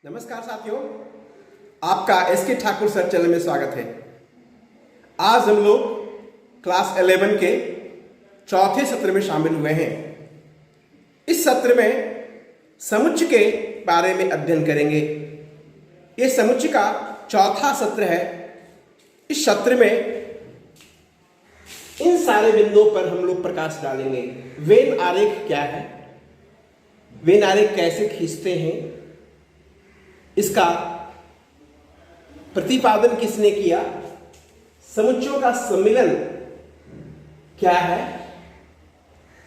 नमस्कार साथियों, आपका एसके ठाकुर सर चैनल में स्वागत है। आज हम लोग क्लास 11 के चौथे सत्र में शामिल हुए हैं। इस सत्र में समुच्चय के बारे में अध्ययन करेंगे। ये समुच्चय का चौथा सत्र है। इस सत्र में इन सारे बिंदुओं पर हम लोग प्रकाश डालेंगे। वेन आरेख क्या है, वेन आरेख कैसे खींचते हैं, इसका प्रतिपादन किसने किया, समुच्चयों का सम्मिलन क्या है,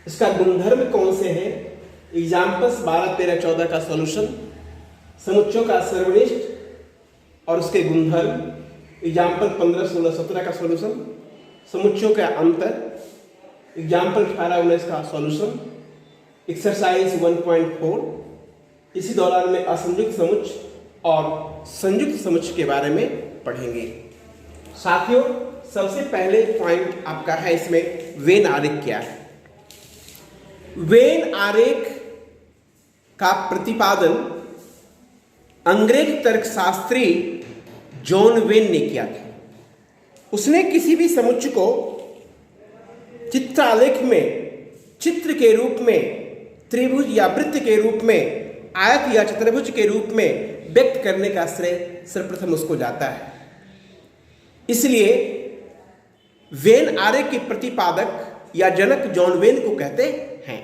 इसका गुणधर्म कौन से हैं, एग्जाम्पल्स 12, 13, 14 का सॉल्यूशन, समुच्चयों का सर्वनिष्ठ और उसके गुणधर्म, एग्जाम्पल 15, 16, 17 का सॉल्यूशन, समुच्चयों का अंतर, एग्जाम्पल 18, 19 का सॉल्यूशन, एक्सरसाइज 1.4। इसी दौरान में असंयुक्त समुच्चय और संयुक्त समुच्चय के बारे में पढ़ेंगे। साथियों, सबसे पहले पॉइंट आपका है इसमें वेन आरेख क्या है। वेन आरेख का प्रतिपादन अंग्रेज तर्कशास्त्री जॉन वेन ने किया था। उसने किसी भी समुच्चय को चित्रालेख में चित्र के रूप में, त्रिभुज या वृत्त के रूप में, आयत या चतुर्भुज के रूप में व्यक्त करने का श्रेय सर्वप्रथम उसको जाता है। इसलिए वेन आरेख के प्रतिपादक या जनक जॉन वेन को कहते हैं।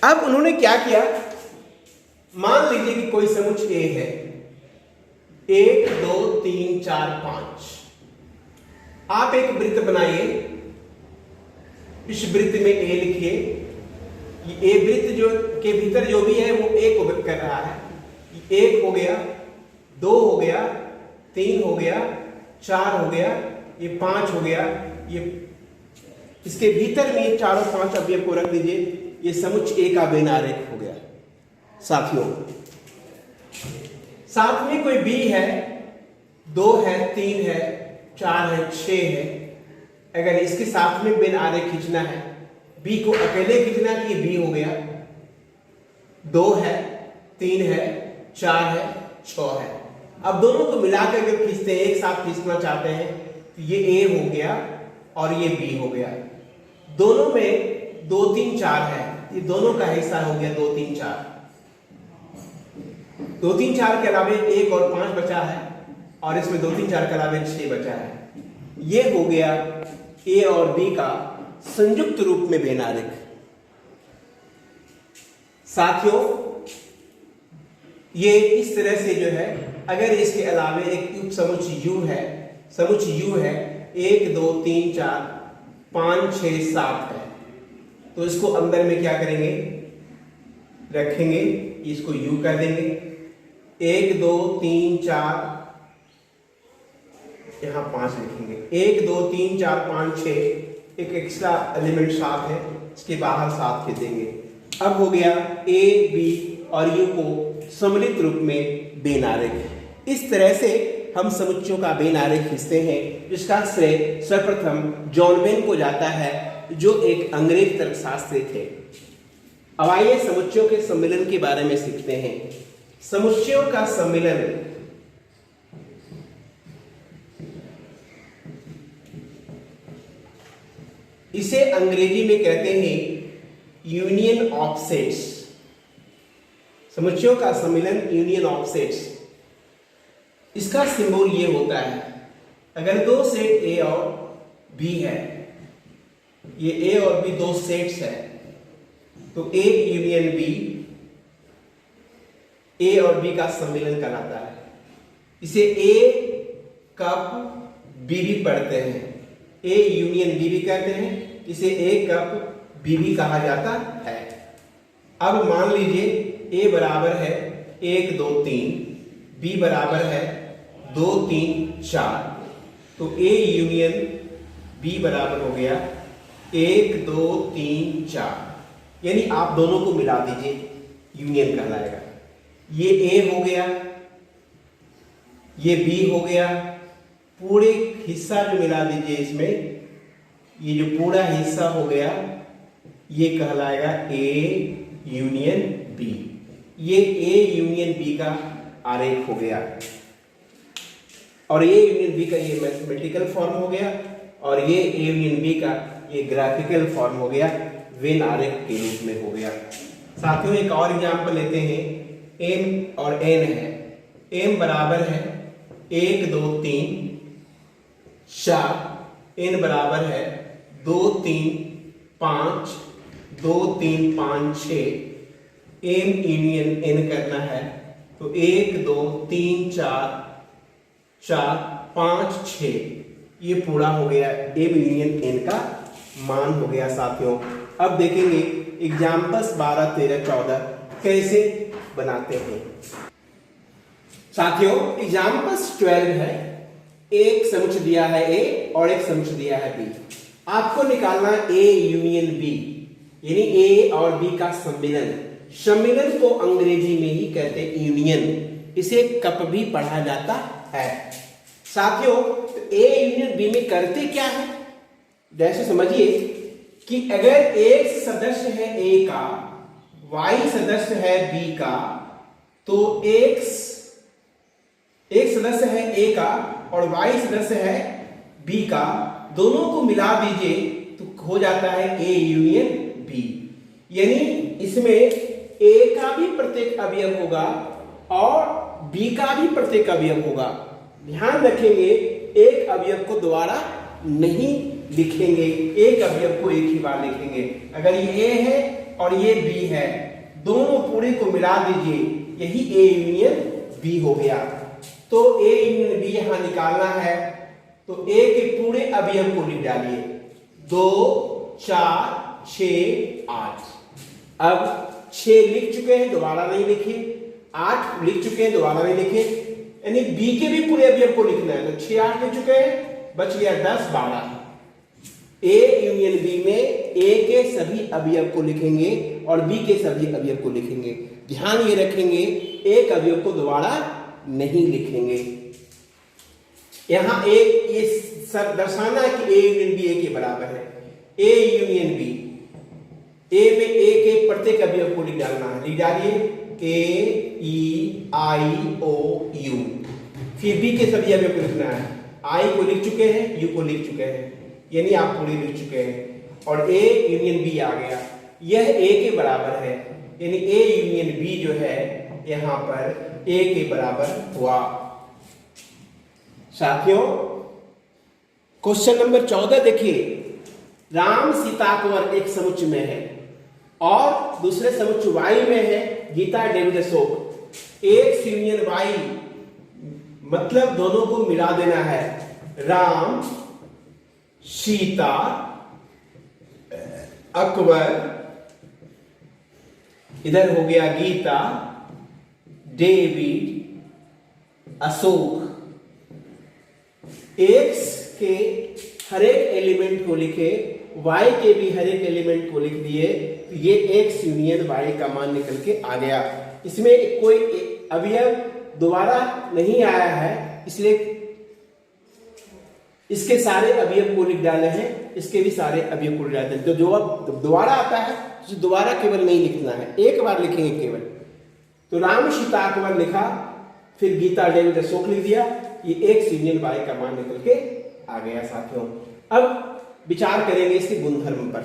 अब उन्होंने क्या किया, मान लीजिए कि कोई समुच्चय ए है, 1 2 3 4 5। आप एक वृत्त बनाइए, इस वृत्त में ए लिखिए। ये वृत्त जो के भीतर जो भी है वो ए को व्यक्त कर रहा है। 1 हो गया, 2 हो गया, 3 हो गया, 4 हो गया, ये 5 हो गया। ये इसके भीतर में ये चारों 5 अवयव को रख दीजिए। ये समुच्चय ए का वेन आरेख हो गया। साथियों, साथ में कोई बी है, 2 है, 3 है, 4 है, 6 है। अगर इसके साथ में वेन आरेख खींचना है, बी को अकेले खींचना है, ये बी हो गया। 2 है, 3 है, 4 है, 6 है। अब दोनों को मिलाकर अगर खींचते हैं, एक साथ खींचना चाहते हैं, तो ये ए हो गया और ये बी हो गया। दोनों में 2 3 4 है, ये दोनों का हिस्सा हो गया 2 3 4। 2 3 4 के अलावे 1 और 5 बचा है, और इसमें 2 3 4 के अलावे 6 बचा है। ये हो गया ए और बी का संयुक्त रूप में वेन आरेख। साथियों, ये इस तरह से जो है, अगर इसके अलावे एक उप समुच्चय U है, समुच्चय U है 1 2 3 4 5 6 7 है, तो इसको अंदर में क्या करेंगे, रखेंगे, इसको U कर देंगे। 1 2 3 4, यहां 5 लिखेंगे। 1 2 3 4 5 6, एक एक्स्ट्रा एलिमेंट 7 है, इसके बाहर 7 के देंगे। अब हो गया ए बी और यू को सम्मिलित रूप में वेन आरेख। इस तरह से हम समुच्चयों का वेन आरेख खींचते हैं, जिसका श्रेय सर्वप्रथम जॉन वेन को जाता है, जो एक अंग्रेज तर्कशास्त्री थे। अब आइए समुच्चयों के सम्मिलन के बारे में सीखते हैं। समुच्चयों का सम्मिलन इसे अंग्रेजी में कहते हैं यूनियन ऑफ सेट्स। समुच्चयों का सम्मिलन यूनियन ऑफ सेट्स। इसका सिंबल ये होता है, अगर 2 सेट ए और बी है, ये ए और बी 2 सेट्स है, तो ए यूनियन बी, ए और बी का सम्मिलन कहलाता है। इसे ए कप बी भी पढ़ते हैं, ए यूनियन बी भी कहते हैं, इसे ए कप बी भी कहा जाता है। अब मान लीजिए ए बराबर है 1 2 3, बी बराबर है 2 3 4, तो ए यूनियन बी बराबर हो गया 1 2 3 4। यानी आप दोनों को मिला दीजिए, यूनियन कहलाएगा। ये ए हो गया, ये बी हो गया, पूरे हिस्सा जो मिला दीजिए इसमें, ये जो पूरा हिस्सा हो गया, ये कहलाएगा ए यूनियन बी। ये ए यूनियन बी का आरेख हो गया, और ए यूनियन बी का ये मैथमेटिकल फॉर्म हो गया, और ये ए यूनियन बी का ये ग्राफिकल फॉर्म हो गया, वेन आरेख के रूप में हो गया। साथियों एक और एग्जांपल लेते हैं। एम और एन है। एम बराबर है 1 2 3 4, एन बराबर है 2 3 5 2 3 5 6। एम यूनियन एन करना है तो 1 2 3 4 4 5 6, ये पूरा हो गया एम यूनियन एन का मान हो गया साथियों। अब देखेंगे एग्जाम्पल्स 12 13 14 कैसे बनाते हैं। साथियों एग्जाम्पल्स 12 है, एक समुच्चय दिया है ए और एक समुच्चय दिया है बी। आपको निकालना ए यूनियन बी, यानी ए और बी का सम्मिलन। सम्मिलन को अंग्रेजी में ही कहते हैं यूनियन, इसे कप भी पढ़ा जाता है। साथियों ए यूनियन बी में करते क्या है, जैसे समझिए कि अगर एक सदस्य है ए का, वाई सदस्य है बी का, तो एक सदस्य है ए का और वाई सदस्य है बी का, दोनों को मिला दीजिए तो हो जाता है ए यूनियन बी। यानी इसमें ए का भी प्रत्येक अवयव होगा और बी का भी प्रत्येक अवयव होगा। ध्यान रखेंगे एक अवयव को दोबारा नहीं लिखेंगे, एक अवयव को एक ही बार लिखेंगे। अगर ये ए है और ये बी है, दोनों पूरे को मिला दीजिए, यही ए यूनियन बी हो गया। तो ए यूनियन बी यहां निकालना है तो ए के पूरे अवयव को लिख डालिए, 2 4 6 8। अब 6 लिख चुके हैं, दोबारा नहीं लिखे। 8 लिख चुके हैं, दोबारा नहीं लिखे। यानी बी के भी पूरे अवयव को लिखना है, तो 6 8 लिख चुके हैं, बच गया 10 12। ए यूनियन बी में ए के सभी अवयव को लिखेंगे और बी के सभी अवयव को लिखेंगे। ध्यान ये रखेंगे एक अवयव को दोबारा नहीं लिखेंगे। यहां एक ये सब दर्शाना है कि ए यूनियन बी ए के बराबर है। ए यूनियन बी, ए में ए के प्रत्येक अवयव को लिख डालना है, लिख डालिए ए ई आई ओ यू। फिर बी के सभी अवयव को लिखना है, आई को लिख चुके हैं, यू को लिख चुके हैं, यानी आप पूरे लिख चुके हैं और ए यूनियन बी आ गया। यह ए के बराबर है, यानी ए यूनियन बी जो है यहां पर ए के बराबर हुआ। साथियों क्वेश्चन नंबर 14 देखिए, राम सीता अकबर एक समुच्चय में है और दूसरे समुच्चय वाई में है Gita David Ashok. X union Y मतलब दोनों को मिला देना है, राम सीता अकबर, इधर हो गया गीता डेविड अशोक। एक्स के हर एक एलिमेंट को लिखे, वाई के भी हर एक एलिमेंट को लिख दिए, तो ये एक्स यूनियन वाई का मान निकल के आ गया। इसमें कोई अवयव दोबारा नहीं आया है, इसलिए इसके सारे अवयव को लिख डाले हैं, इसके भी सारे अवयव को लिख डालते हैं। तो जो अब दोबारा आता है तो दोबारा केवल नहीं लिखना है, एक बार लिखेंगे केवल। तो राम सीता अकबर लिखा, फिर गीता डेविड अशोक लिख दिया, ये एक्स यूनियन वाई का मान निकल के आ गया। साथियों अब विचार करेंगे इसके गुणधर्म पर।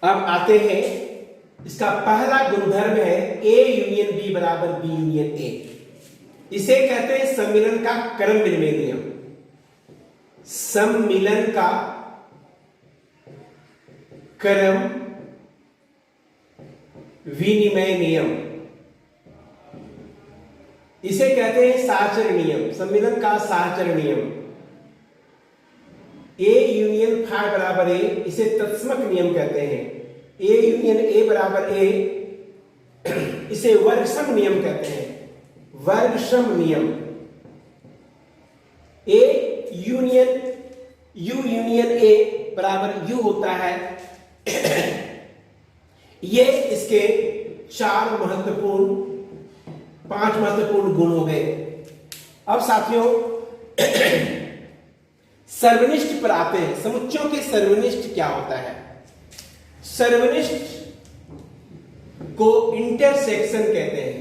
अब आते हैं, इसका पहला गुणधर्म है ए यूनियन बी बराबर बी यूनियन ए। इसे कहते हैं सम्मिलन का क्रम विनिमय नियम। सम्मिलन का क्रम विनिमय नियम, इसे कहते हैं साहचर्य नियम। सम्मिलन का साहचर्य नियम, ए यूनियन फाई बराबर ए, इसे तत्समक नियम कहते हैं। ए यूनियन ए बराबर ए, इसे वर्गसम नियम कहते हैं, वर्गसम नियम। A union you union A बराबर यू होता है। ये इसके 5 महत्वपूर्ण गुण हो गए। अब साथियों सर्वनिष्ठ पर आते हैं। समुच्चयों के सर्वनिष्ठ क्या होता है? सर्वनिष्ठ को इंटरसेक्शन कहते हैं,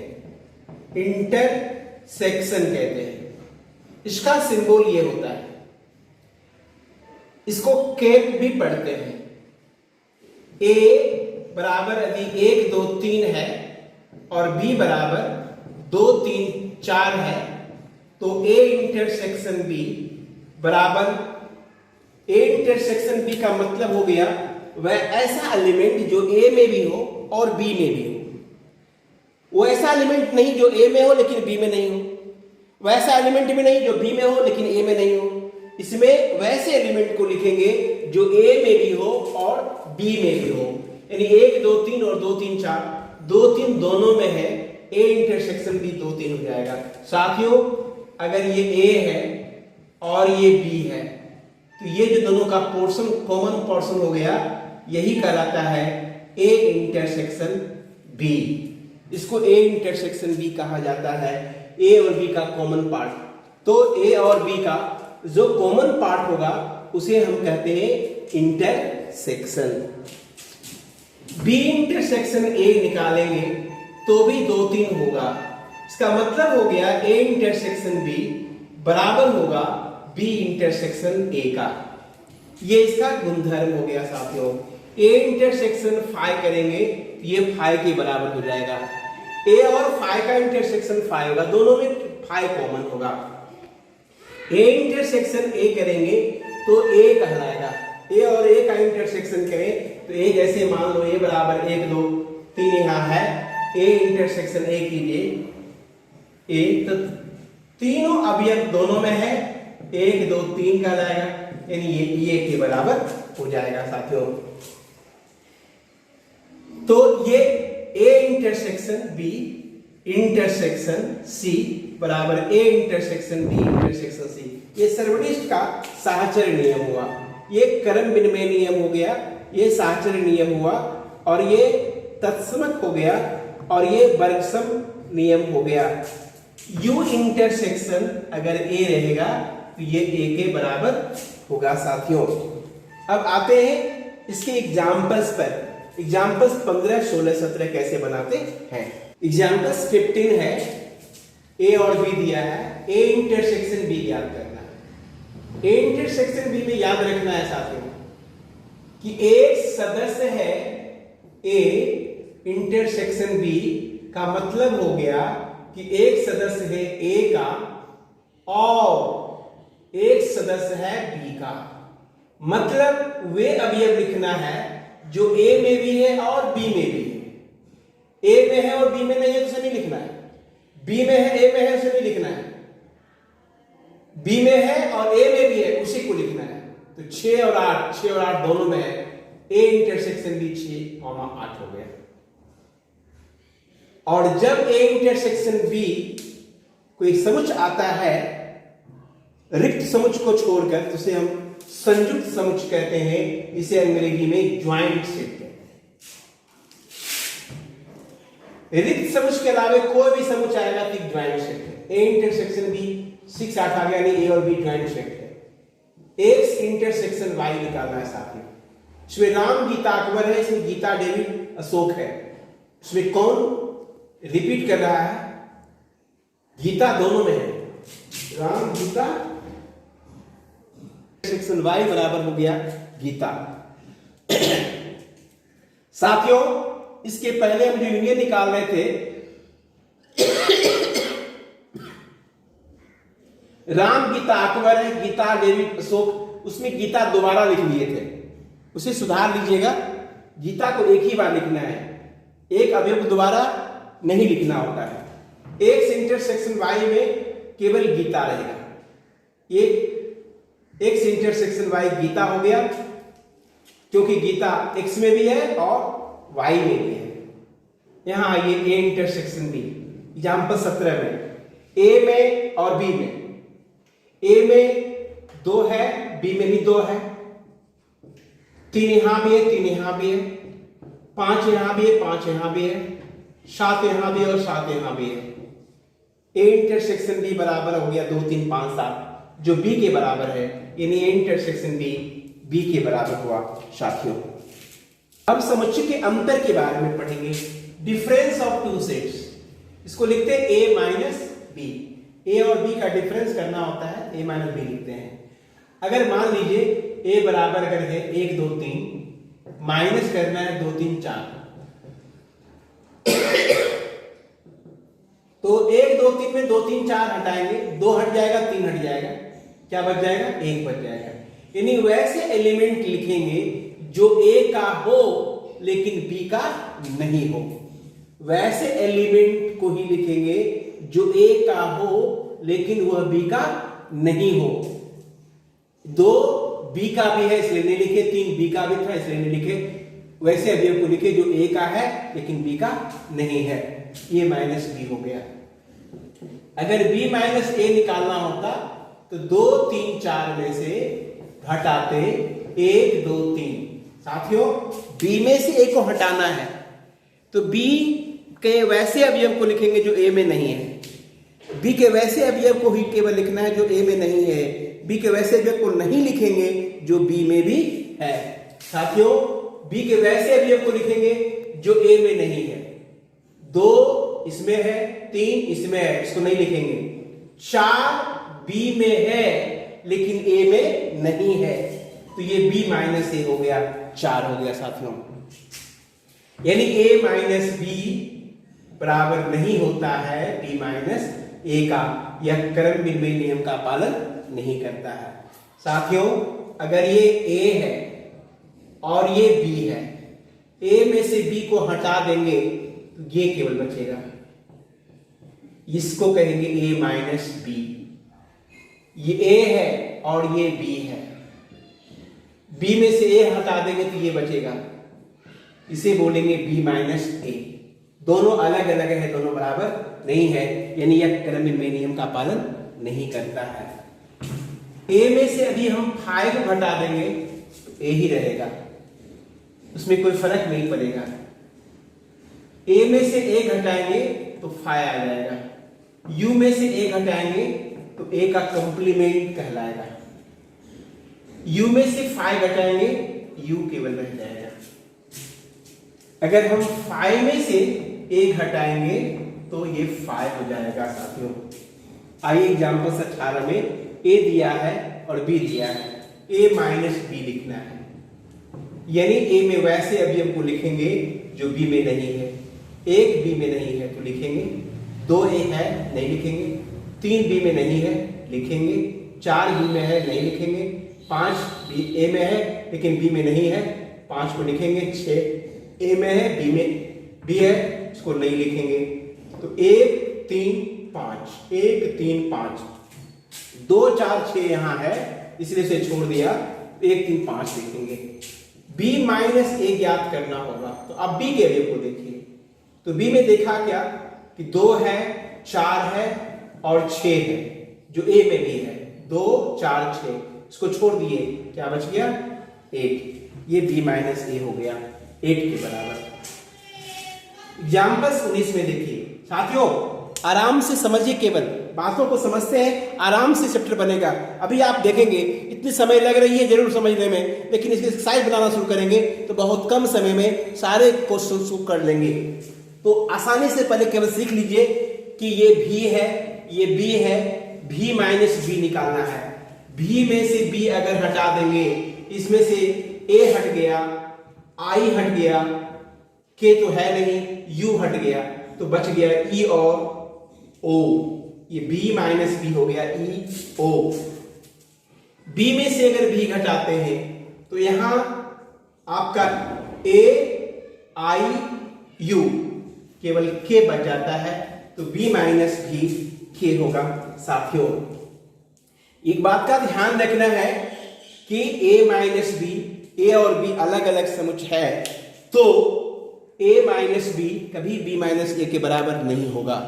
इंटरसेक्शन कहते हैं। इसका सिंबल ये होता है, इसको कैप भी पढ़ते हैं। ए बराबर यदि 1 2 3 है और बी बराबर 2 3 4 है तो ए इंटरसेक्शन बी बराबर, ए इंटरसेक्शन बी का मतलब हो गया वह ऐसा एलिमेंट जो ए में भी हो और बी में भी हो। वो ऐसा एलिमेंट नहीं जो ए में हो लेकिन बी में नहीं हो, वैसा एलिमेंट भी नहीं जो बी में हो लेकिन ए में नहीं हो। इसमें वैसे एलिमेंट को लिखेंगे जो ए में भी हो और बी में भी हो, यानी 1 2 3 और 2 3 4, 2 3 दोनों में है, ए इंटरसेक्शन बी 2 3 हो जाएगा। साथियों अगर ये ए है और ये बी है तो ये जो दोनों का पोर्शन कॉमन पोर्शन हो गया, यही कहलाता है ए इंटरसेक्शन बी। इसको ए इंटरसेक्शन बी कहा जाता है, ए और बी का कॉमन पार्ट। तो ए और बी का जो कॉमन पार्ट होगा उसे हम कहते हैं इंटरसेक्शन। बी इंटरसेक्शन ए निकालेंगे तो भी 2 3 होगा। इसका मतलब हो गया ए इंटरसेक्शन बी बराबर होगा बी इंटरसेक्शन ए का। ये इसका गुणधर्म हो गया साथियों। ए इंटरसेक्शन फाई करेंगे ये फाई के बराबर हो जाएगा। ए और फाई का इंटरसेक्शन फाई होगा, दोनों में फाई कॉमन होगा। ए इंटरसेक्शन ए करेंगे तो ए कहलाएगा। ए और ए का इंटरसेक्शन करें तो ए जैसे मान लो ए बराबर 1 2 3 यहां है, ए इंटरसेक्शन ए कीजिए, ए तो तीनों अवयव दोनों में है, 1 2 3 कहलाएगा, यानी ये के बराबर हो जाएगा साथियों। तो ये A intersection B intersection C बराबर A intersection B intersection C, ये सर्वनिष्ठ का साहचर्य नियम हुआ, ये क्रम विनिमय नियम हो गया, ये साहचर्य नियम हुआ, और ये तत्समक हो गया, और ये वर्गसम नियम हो गया। यू इंटरसेक्शन अगर ए रहेगा तो ये ए के बराबर होगा साथियों। अब आते हैं इसके एग्जाम्पल्स पर। एग्जाम्पल्स 15 16 17 कैसे बनाते हैं। एग्जाम्पल्स 15 है, ए और बी दिया है, ए इंटरसेक्शन बी याद करना है। ए इंटरसेक्शन बी में याद रखना है साथियों कि एक सदस्य है ए इंटरसेक्शन बी का मतलब हो गया कि एक सदस्य है ए का और एक सदस्य है बी का, मतलब वे अवयव लिखना है जो ए में भी है और बी में भी है। ए में है और बी में नहीं है तो उसे नहीं लिखना है, बी में है ए में है उसे नहीं लिखना है, बी में है और ए में भी है उसी को लिखना है। तो 6 और 8 दोनों में है, ए इंटरसेक्शन बी 6 8 हो गया। और जब ए इंटरसेक्शन बी कोई समुच्चय आता है रिक्त समुच्चय को छोड़कर तो उसे हम संयुक्त समुच्चय कहते हैं, इसे अंग्रेजी में ज्वाइंट सेट कहते हैं। रिक्त समुच्चय के अलावा कोई भी समुच्चय आएगा तो ज्वाइंट सेट है। ए इंटरसेक्शन बी 6 8 आ गया, नहीं ए और बी ज्वाइंट सेट है। एक्स इंटरसेक्शन वाई निकालना है साथियों। इसमें राम गीता अकबर है, इसमें गीता डेविड अशोक है। इसमें कौन रिपीट कर रहा है? गीता दोनों में है, राम गीता सेक्शन वाई बराबर हो गया गीता। साथियों इसके पहले हम जो यूनियन निकाल रहे थे, राम गीता अकबर है, गीता डेविड अशोक, उसमें गीता दोबारा लिख लिए थे, उसे सुधार लीजिएगा। गीता को एक ही बार लिखना है, एक अवयव दोबारा नहीं लिखना होता है। एक्स इंटरसेक्शन वाई में केवल गीता रहेगा, एक्स इंटरसेक्शन वाई गीता हो गया, क्योंकि गीता एक्स में भी है और वाई में भी है। यहां आइए ए इंटरसेक्शन बी, एग्जाम्पल 17 में ए में और बी में, ए में 2 है, बी में भी 2 है, 3 यहां भी है, 3 यहां भी है, 5 यहां भी है, 5 यहां भी है, 7 यहां भी है और 7 यहां भी है। ए इंटरसेक्शन बी बराबर हो गया 2 3 5 7, जो बी के बराबर है, यानी ए इंटरसेक्शन बी के बराबर हुआ साथियों। अब समुच्चय के अंतर के बारे में पढ़ेंगे। डिफरेंस ऑफ टू सेट्स, इसको लिखते हैं ए माइनस बी। ए और बी का डिफरेंस करना होता है, ए माइनस बी लिखते हैं। अगर मान लीजिए ए बराबर अगर है 1 2 3, माइनस करना है 2 3 4, तो 1 2 3 में 2 3 4 हटाएंगे, 2 हट जाएगा, 3 हट जाएगा, क्या बच जाएगा? 1 बच जाएगा। यानी वैसे एलिमेंट लिखेंगे जो ए का हो लेकिन बी का नहीं हो, वैसे एलिमेंट को ही लिखेंगे जो ए का हो लेकिन वह बी का नहीं हो। 2 बी का भी है इसलिए नहीं लिखे, 3 बी का भी था इसलिए नहीं लिखे, वैसे अवयव को लिखे जो ए का है लेकिन बी का नहीं है। ये माइनस बी हो गया। अगर बी माइनस ए निकालना होता तो 2 3 4 में से घटाते 1 2 3। साथियों, बी में से ए को हटाना है तो बी के वैसे अवयव को लिखेंगे जो ए में नहीं है, बी के वैसे अवयव को ही केवल लिखना है जो ए में नहीं है, बी के वैसे अवयव को नहीं लिखेंगे जो बी में भी है। साथियों, बी के वैसे अवयव को लिखेंगे जो ए में नहीं है। 2 इसमें है, 3 इसमें है, इसको नहीं लिखेंगे। 4 बी में है लेकिन ए में नहीं है, तो ये बी माइनस ए हो गया, 4 हो गया साथियों। यानी ए माइनस बी बराबर नहीं होता है बी माइनस ए का। यह क्रम विनिमय नियम का पालन नहीं करता है। साथियों, अगर ये ए है और ये बी है, ए में से बी को हटा देंगे तो ये केवल बचेगा, इसको कहेंगे ए माइनस बी। ये ए है और ये बी है, बी में से ए हटा देंगे तो ये बचेगा, इसे बोलेंगे बी माइनस ए। दोनों अलग अलग है, दोनों बराबर नहीं है, यानी यह क्रम विनिमय नियम का पालन नहीं करता है। ए में से अभी हम 5 को घटा देंगे तो ए ही रहेगा, उसमें कोई फर्क नहीं पड़ेगा। ए में से ए घटाएंगे तो 5 आ जाएगा, यू में से ए घटाएंगे तो ए का कंप्लीमेंट कहलाएगा, यू में से 5 घटाएंगे यू केवल रह जाएगा। अगर हम 5 में से ए घटाएंगे तो ये 5 हो जाएगा। साथियों, आइए एग्जाम्पल 18 में ए दिया है और बी दिया है, ए माइनस बी लिखना है, यानी ए में वैसे अवयव को लिखेंगे जो बी में नहीं है। 1 बी में नहीं है तो लिखेंगे, 2 ए है नहीं लिखेंगे, 3 बी में नहीं है लिखेंगे, 4 बी में है नहीं लिखेंगे, 5 बी ए में है लेकिन बी में नहीं है, 5 को लिखेंगे, 6 ए में है बी है, इसको नहीं लिखेंगे। तो 1 3 5, 1 3 5, 2 4 6 यहां है इसलिए इसे छोड़ दिया, 1 3 5 लिखेंगे। b माइनस ए ज्ञात करना होगा, तो अब b के अवयव को देखिए। तो b में देखा क्या कि 2 है, 4 है और 6 है, जो a में भी है, 2 4 6, इसको छोड़ दिए, क्या बच गया? 8। ये b माइनस ए हो गया, 8 के बराबर। एग्जाम्पल 19 में देखिए। साथियों, आराम से समझिए, केवल बातों को समझते हैं, आराम से चैप्टर बनेगा। अभी आप देखेंगे इतनी समय लग रही है जरूर समझने में, लेकिन इसके एक्सरसाइज बनाना शुरू करेंगे तो बहुत कम समय में सारे क्वेश्चन को कर लेंगे। तो आसानी से पहले केवल सीख लीजिए कि ये भी है, ये बी है, भी माइनस बी निकालना है। भी में से बी अगर हटा देंगे, इसमें से ए हट गया, आई हट गया, के तो है नहीं, यू हट गया, तो बच गया ई और ओ। ये b माइनस बी हो गया, ई ओ। b में से अगर b घटाते हैं तो यहां आपका a i u केवल k बच जाता है, तो b माइनस भी k होगा। साथियों, एक बात का ध्यान रखना है कि a माइनस बी, a और b अलग अलग समुच्चय है, तो a माइनस बी कभी b माइनस ए के बराबर नहीं होगा।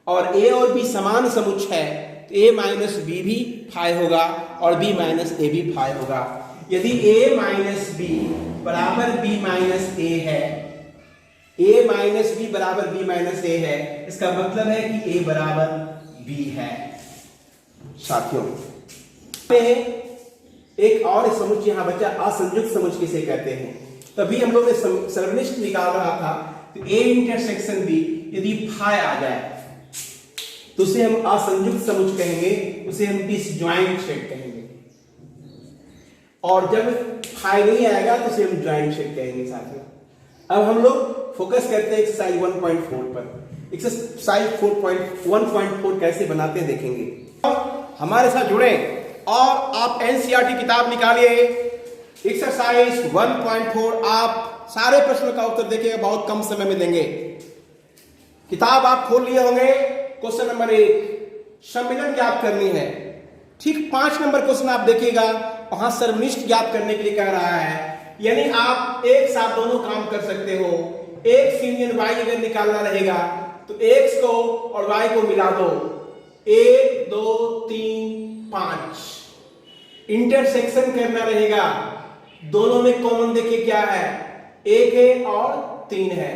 और a और b समान समुच्चय है तो a माइनस बी भी फाई होगा और b माइनस ए भी फाई होगा। यदि a माइनस बी बराबर b माइनस ए है, a माइनस बी बराबर b माइनस ए है, इसका मतलब है कि a बराबर b है। साथियों, एक और समुच्चय यहां बचा, असंयुक्त समुच्चय किसे कहते हैं। तभी हम लोग ने सर्वनिष्ठ निकाल रहा था, तो ए इंटरसेक्शन बी यदि फाई आ जाए तो उसे हम असंयुक्त समुच्चय कहेंगे, उसे हम डिसजॉइंट सेट कहेंगे। और जब फाई नहीं आएगा तो उसे हम जॉइंट सेट कहेंगे साथियों। अब हम लोग फोकस करते हैं एक्सरसाइज 1.4 पर। एक्सरसाइज 1.4 कैसे बनाते हैं देखेंगे। हमारे साथ जुड़े और आप एनसीईआरटी किताब निकालिए। एक्सरसाइज 1.4 आप सारे प्रश्नों का उत्तर देखिएगा, बहुत कम समय में देंगे। किताब आप खोल लिए होंगे। क्वेश्चन नंबर 1 सम्मिलन ज्ञात करनी है। ठीक 5 नंबर क्वेश्चन आप देखिएगा, वहां सर्वनिष्ठ ज्ञात करने के लिए कह रहा है, यानी आप एक साथ दोनों काम कर सकते हो। एक्स यूनियन वाई अगर निकालना रहेगा तो एक्स को और वाई को मिला दो, 1 2 3 5। इंटरसेक्शन करना रहेगा, दोनों में कॉमन देखिए क्या है, 1 है और 3 है।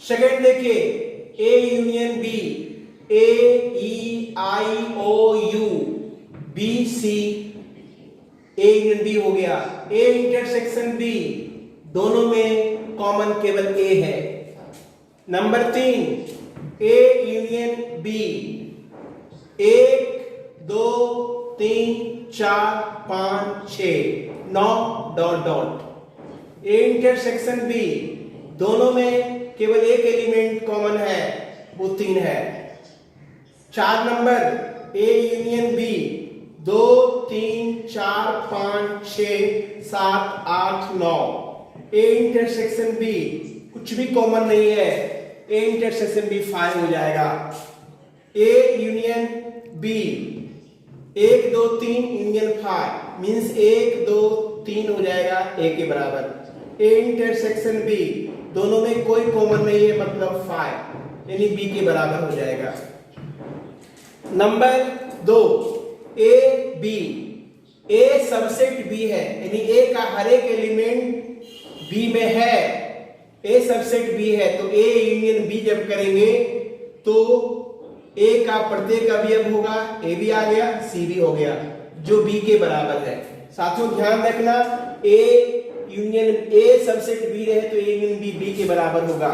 सेकंड देखिए A union B, A E I O U B C, A union B हो गया। ए इंटरसेक्शन बी, दोनों में कॉमन केवल ए है। Number 3 A union B, 1 2 3 4 5 6 9 dot dot. A intersection B, दोनों में केवल एक एलिमेंट कॉमन है, वो 3 है। 4 number A union B, 2 3 4 5 6 7 8 9। A intersection B कुछ भी कॉमन नहीं है, ए इंटरसेक्शन बी 5 हो जाएगा। A union B, 1 2 3 union 5 means 1 2 3 हो जाएगा ए के बराबर। ए इंटरसेक्शन बी, दोनों में कोई कॉमन नहीं है मतलब 5, यानी बी के बराबर हो जाएगा। Number 2 A B, A subset B है, यानी ए का हर एक एलिमेंट बी में है। ए सबसेट बी है तो ए यूनियन बी जब करेंगे तो ए का प्रत्येक अवयव होगा, ए भी आ गया, सी भी हो गया, जो बी के बराबर है। साथियों ध्यान रखना, A union A subset B रहे तो ए यूनियन बी बी के बराबर होगा।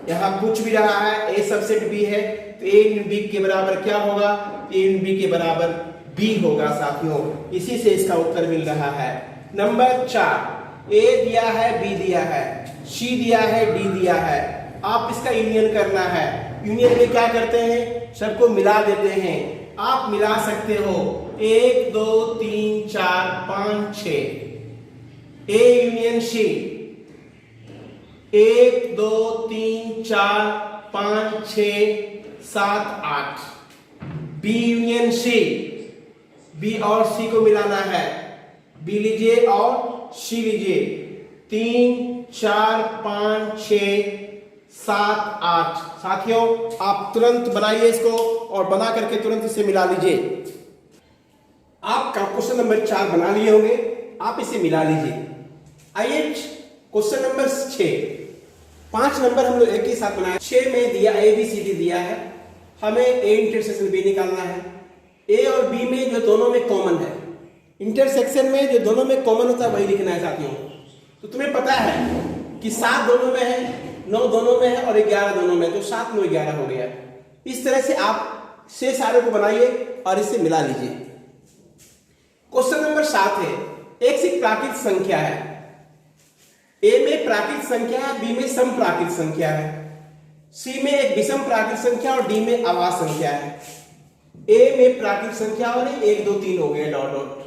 यहां पूछ भी रहा है ए सबसेट बी है तो ए यूनियन बी के बराबर क्या होगा, ए यूनियन बी के बराबर बी होगा साथियों। इसी से इसका उत्तर मिल रहा है। नंबर 4 ए दिया है, बी दिया है, सी दिया है, डी दिया है। आप इसका यूनियन करना है। यूनियन में क्या करते हैं, सबको मिला देते हैं। आप मिला सकते हो 1 2 3 4 5 6। A union C, 1 2 3 4 5 6 7 8। B union C, B और सी को मिलाना है, बी लीजिए और सी लीजिए। 3 4 5 6 7 8। साथियों आप तुरंत बनाइए इसको और बना करके तुरंत इसे मिला लीजिए। आपका क्वेश्चन नंबर 4 बना लिए होंगे, आप इसे मिला लीजिए। आइए क्वेश्चन नंबर 6, 5 नंबर हम लोग एक ही साथ बनाए। 6 में दिया ए बी सी डी दिया है, हमें ए इंटरसेक्शन बी निकालना है। ए और बी में जो दोनों में कॉमन है, इंटरसेक्शन में जो दोनों में कॉमन होता है वही लिखना है साथियों। तो तुम्हें पता है कि 7 दोनों में है, 9 दोनों में है और 11 दोनों में, तो 7 9 11 हो गया। इस तरह से आप से सारे को बनाइए और इसे मिला लीजिए। क्वेश्चन नंबर 7 है, एक से प्राकृत संख्या है। ए में प्राकृत संख्या है, बी में सम प्राकृत संख्या है, सी में एक विषम प्राकृत संख्या और डी में अभाज्य संख्या है। ए में प्राकृत संख्या और 1 2 3 हो गया डॉट डॉट।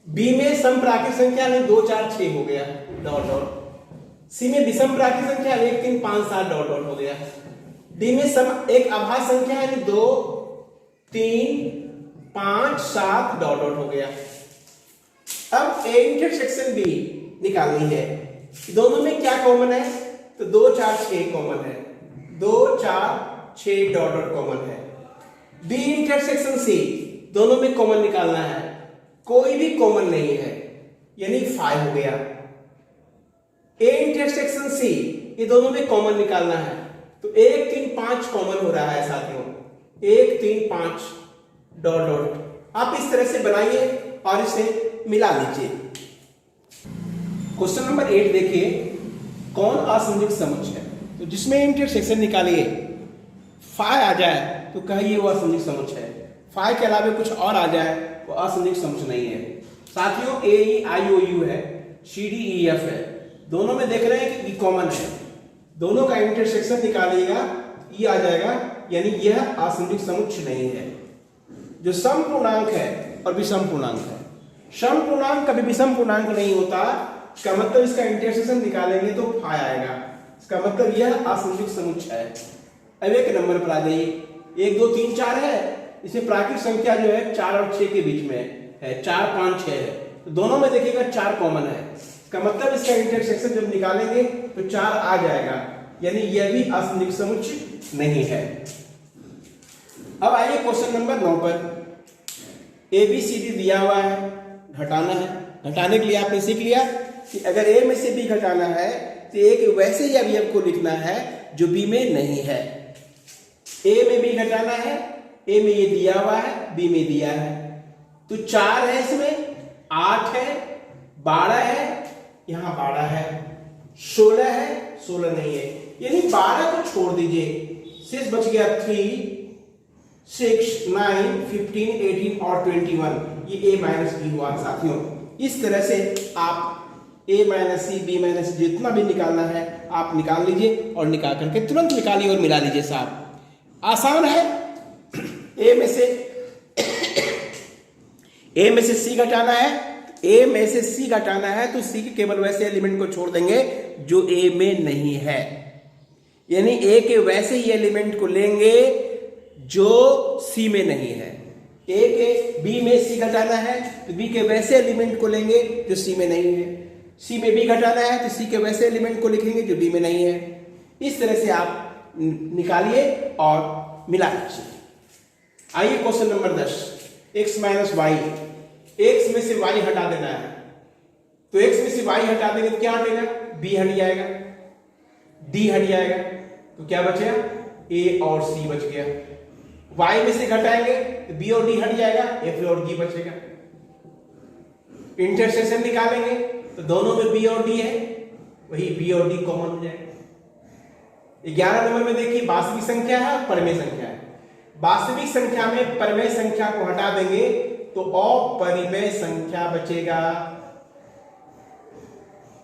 बी में सम प्राकृत संख्या ने 2 4 6 हो गया डॉट डॉट। सी में विषम प्राकृत संख्या 1 3 5 7 डॉट डॉट हो गया। डी में सम एक अभाज्य संख्या है 2 3 5 7 डॉट डॉट हो गया। अब ए इंटरसेक्शन बी निकालनी है। दोनों में क्या कॉमन है, तो 2 4 6 कॉमन है, 2 4 6 डॉट डॉट कॉमन है। बी इंटरसेक्शन सी, दोनों में कॉमन निकालना है, कोई भी कॉमन नहीं है, यानी 5 हो गया। ए इंटरसेक्शन सी, ये दोनों में कॉमन निकालना है, तो 1 3 5 कॉमन हो रहा है साथियों, 1 3 5 डॉट डॉट। आप इस तरह से बनाइए और इसे मिला लीजिए। क्वेश्चन नंबर 8 देखिए, कौन असंयुक्त समुच्चय है। तो जिसमें इंटरसेक्शन निकालिए फाई आ जाए तो कहिए वो असंदिग्ध समुच्चय है। फाई के अलावा कुछ और आ जाए वो असंदिग्ध समुच्चय नहीं है। साथियों ए ई आई ओ यू है, सी डी ई एफ है, दोनों में देख रहे हैं कि कॉमन है, दोनों का इंटरसेक्शन निकालिएगा ई आ जाएगा, यानी यह असंदिग्ध समुच्चय नहीं है। जो सम पूर्णांक है और विषम पूर्णांक है, सम पूर्णांक कभी विषम पूर्णांक नहीं होता, इसका मतलब इसका इंटरसेक्शन निकालेंगे तो फाई आएगा, इसका मतलब यह असंदिग्ध समुच्चय है। अब एक नंबर पर आ जाइए, 1 2 3 4 है, इसमें प्राकृतिक संख्या जो है 4 और 6 के बीच में है, 4 5 6 है, तो दोनों में देखिएगा 4 कॉमन है, इसका मतलब इसका इंटरसेक्शन जब निकालेंगे तो 4 आ जाएगा, यानी यह भी असंदिग्ध समुच्चय नहीं है। अब आइए क्वेश्चन नंबर 9 पर। ए बी सी डी दिया हुआ है, घटाना है। घटाने के लिए आपने सीख लिया कि अगर ए में से बी घटाना है तो एक वैसे ही अवयव को लिखना है जो बी में नहीं है। ए में बी घटाना है, ए में ये दिया हुआ है, बी में दिया है, तो 4 है, इसमें 8 है, 12 है, यहां 12 है, 16 है, 16 नहीं है, यानी 12 को छोड़ दीजिए, शेष बच गया 3 6 9 15 18 और 21, ये a माइनस बी हुआ साथियों। इस तरह से आप a minus c b minus c जितना भी निकालना है आप निकाल लीजिए और निकाल करके तुरंत निकालिए और मिला लीजिए साहब, आसान है। a में से c घटाना है, a में से c घटाना है तो c के केवल वैसे एलिमेंट को छोड़ देंगे जो a में नहीं है, यानी a के वैसे ही एलिमेंट को लेंगे जो c में नहीं है। a के b में c घटाना है तो b के वैसे एलिमेंट को लेंगे जो c में नहीं है, c में b घटाना है तो c के वैसे एलिमेंट को लिखेंगे जो b में नहीं है। इस तरह से आप निकालिए और मिला लीजिए। आइए क्वेश्चन नंबर 10, x माइनस वाई, x में से y हटा देना है, तो x में से y हटा देंगे तो क्या हटेगा, b हट जाएगा, d हट जाएगा, तो क्या बचेगा, a और c बच गया। y में से घटाएंगे तो b और d हट जाएगा, f और g बचेगा। इंटरसेक्शन निकालेंगे तो दोनों में b और d है, वही b और d कॉमन हो जाएगा। 11 नंबर में देखिए वास्तविक संख्या है और परिमेय संख्या है। वास्तविक संख्या में परिमेय संख्या को हटा देंगे तो अपरिमेय संख्या बचेगा।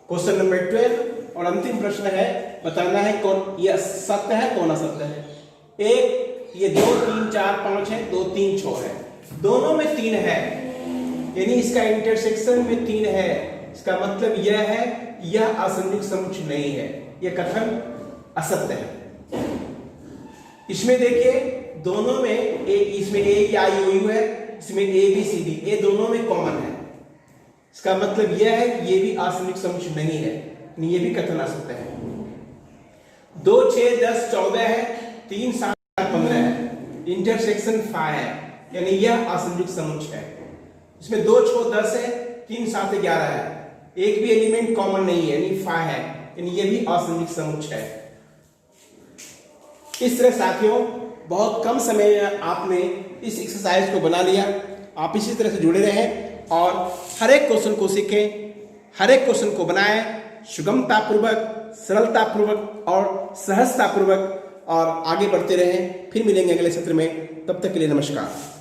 क्वेश्चन नंबर 12 और अंतिम प्रश्न है, बताना है कौन यह सत्य है कौन असत्य है। एक ये 2 3 4 5 है, 2 3 6 है, दोनों में 3 है, यानी इसका इंटरसेक्शन में 3 है, इसका मतलब यह है यह असंदिग्ध समुच्चय नहीं है, यह कथन असत्य है। इसमें देखिए दोनों में इसमें ए आई ओ यू है, इसमें ए बी सी डी, ये दोनों में कॉमन है, इसका मतलब यह है कि ये भी असंदिग्ध समुच्चय नहीं है, ये भी कथन असत्य है। 2 6 10 14 है, 3 7 15 है, इंटरसेक्शन 5 है, यानी यह असंदिग्ध समुच्चय है। इसमें 2 6 10 है, 3 7 11 है, एक भी एलिमेंट कॉमन नहीं है, यानी 5 है, यानी यह भी असंदिग्ध समुच्चय है। इस तरह साथियों बहुत कम समय में आपने इस एक्सरसाइज को बना लिया। आप इसी तरह से जुड़े रहें और हर एक क्वेश्चन को सीखें, हर एक क्वेश्चन को बनाएं सुगमता पूर्वक, सरलता पूर्वक और सहजता पूर्वक, और आगे बढ़ते रहें। फिर मिलेंगे अगले सत्र में, तब तक के लिए नमस्कार।